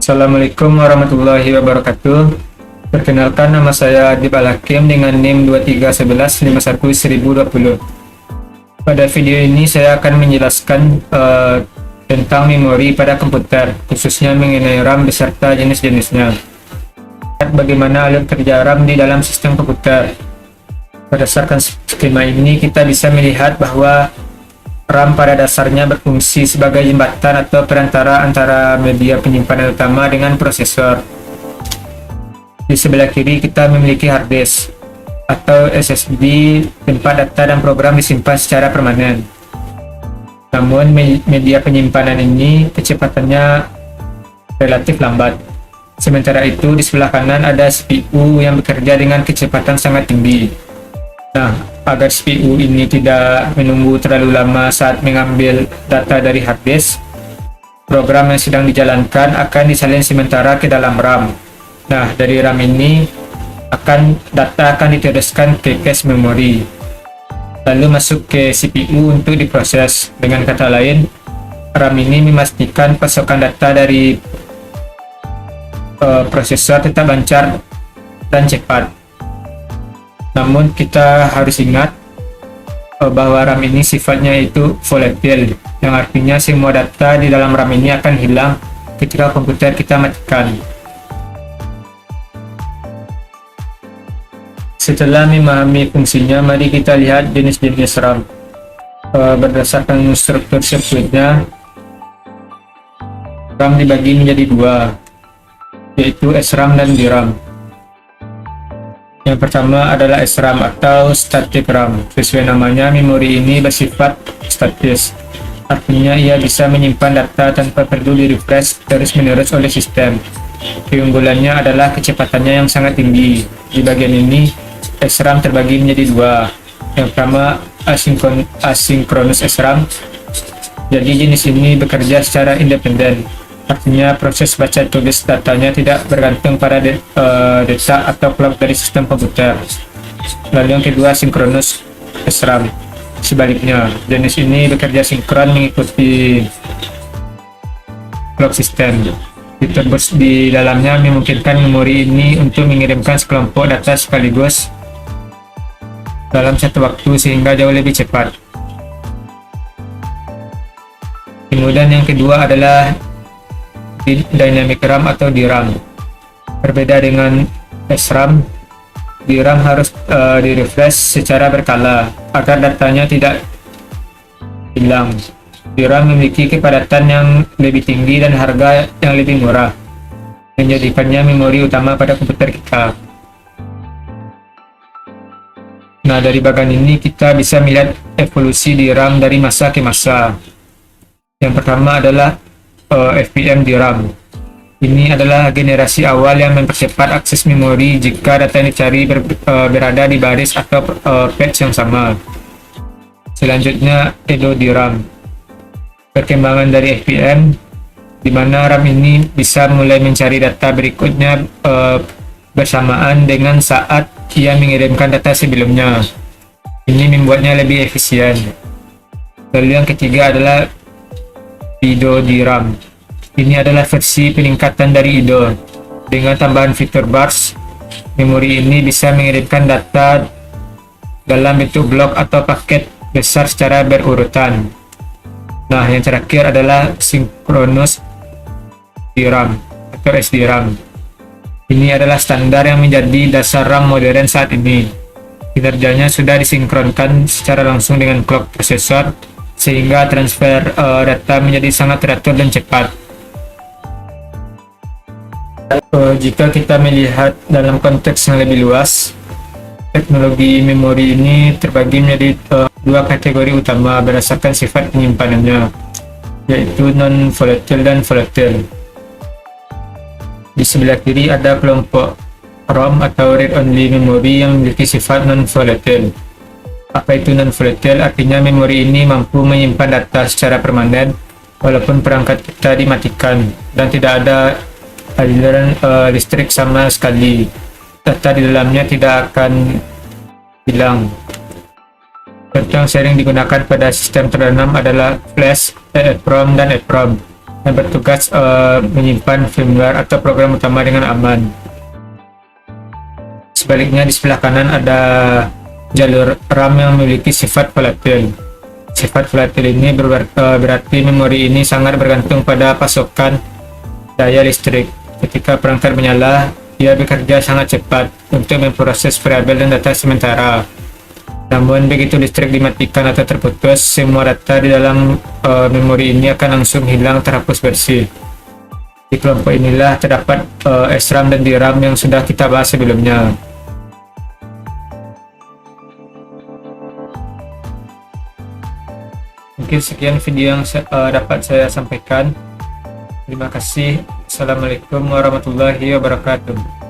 Assalamualaikum warahmatullahi wabarakatuh. Perkenalkan, nama saya Adib Al-Hakim dengan NIM 2311511020. Pada video ini saya akan menjelaskan tentang memori pada komputer, khususnya mengenai RAM beserta jenis-jenisnya. Bagaimana alur kerja RAM di dalam sistem komputer. Berdasarkan skema ini kita bisa melihat bahwa RAM pada dasarnya berfungsi sebagai jembatan atau perantara antara media penyimpanan utama dengan prosesor. Di sebelah kiri kita memiliki hard disk atau SSD, tempat data dan program disimpan secara permanen. Namun media penyimpanan ini kecepatannya relatif lambat. Sementara itu di sebelah kanan ada CPU yang bekerja dengan kecepatan sangat tinggi. Nah, agar CPU ini tidak menunggu terlalu lama saat mengambil data dari hard disk, program yang sedang dijalankan akan disalin sementara ke dalam RAM. Nah, dari RAM ini data akan diteruskan ke cache memori, lalu masuk ke CPU untuk diproses. Dengan kata lain, RAM ini memastikan pasokan data dari prosesor tetap lancar dan cepat. Namun kita harus ingat bahwa RAM ini sifatnya itu volatile, yang artinya semua data di dalam RAM ini akan hilang ketika komputer kita matikan. Setelah memahami fungsinya, mari kita lihat jenis-jenis RAM. Berdasarkan struktur sirkuitnya, RAM dibagi menjadi dua, yaitu SRAM dan DRAM. Yang pertama adalah SRAM atau static RAM. Sesuai namanya, memori ini bersifat statis. Artinya ia bisa menyimpan data tanpa perlu di-refresh terus-menerus oleh sistem. Keunggulannya adalah kecepatannya yang sangat tinggi. Di bagian ini, SRAM terbagi menjadi dua. Yang pertama, asynchronous SRAM. Jadi jenis ini bekerja secara independen. Artinya proses baca tulis datanya tidak bergantung pada data atau clock dari sistem komputer. Lalu yang kedua, synchronous SRAM. Sebaliknya, jenis ini bekerja sinkron mengikuti clock system. Fitur bus di dalamnya memungkinkan memori ini untuk mengirimkan sekelompok data sekaligus dalam satu waktu sehingga jauh lebih cepat. Kemudian yang kedua adalah Dynamic RAM atau DRAM. Berbeda dengan SRAM, DRAM harus di-refresh secara berkala agar datanya tidak hilang. DRAM memiliki kepadatan yang lebih tinggi dan harga yang lebih murah, menjadikannya memori utama pada komputer kita. Nah, dari bagian ini kita bisa melihat evolusi DRAM dari masa ke masa. Yang pertama adalah FPM DRAM. Ini adalah generasi awal yang mempercepat akses memori jika data yang dicari berada di baris atau patch yang sama. Selanjutnya, Edo DRAM. Perkembangan dari FPM, di mana RAM ini bisa mulai mencari data berikutnya bersamaan dengan saat ia mengirimkan data sebelumnya. Ini membuatnya lebih efisien. Lalu yang ketiga adalah IDO DRAM. Ini adalah versi peningkatan dari IDO. Dengan tambahan fitur bars, memori ini bisa mengirimkan data dalam bentuk blok atau paket besar secara berurutan. Nah, yang terakhir adalah Synchronous DRAM atau SDRAM. Ini adalah standar yang menjadi dasar RAM modern saat ini. Kinerjanya sudah disinkronkan secara langsung dengan clock prosesor, sehingga transfer data menjadi sangat teratur dan cepat. Jika kita melihat dalam konteks yang lebih luas, teknologi memori ini terbagi menjadi dua kategori utama berdasarkan sifat penyimpanannya, yaitu non-volatile dan volatile. Di sebelah kiri ada kelompok ROM atau read-only memory yang memiliki sifat non-volatile. Apa itu non-volatile? Artinya memori ini mampu menyimpan data secara permanen walaupun perangkat kita dimatikan dan tidak ada aliran listrik sama sekali. Data di dalamnya tidak akan hilang. Contoh yang sering digunakan pada sistem terdanam adalah flash, EEPROM, dan EEPROM. dan bertugas menyimpan firmware atau program utama dengan aman. Sebaliknya, di sebelah kanan ada jalur RAM yang memiliki sifat volatil. Sifat volatil ini berarti memori ini sangat bergantung pada pasokan daya listrik. Ketika perangkat menyala, ia bekerja sangat cepat untuk memproses variabel dan data sementara. Namun begitu listrik dimatikan atau terputus, semua data di dalam memori ini akan langsung hilang terhapus bersih. Di kelompok inilah terdapat SRAM dan DRAM yang sudah kita bahas sebelumnya. Mungkin sekian video yang dapat saya sampaikan. Terima kasih. Assalamualaikum warahmatullahi wabarakatuh.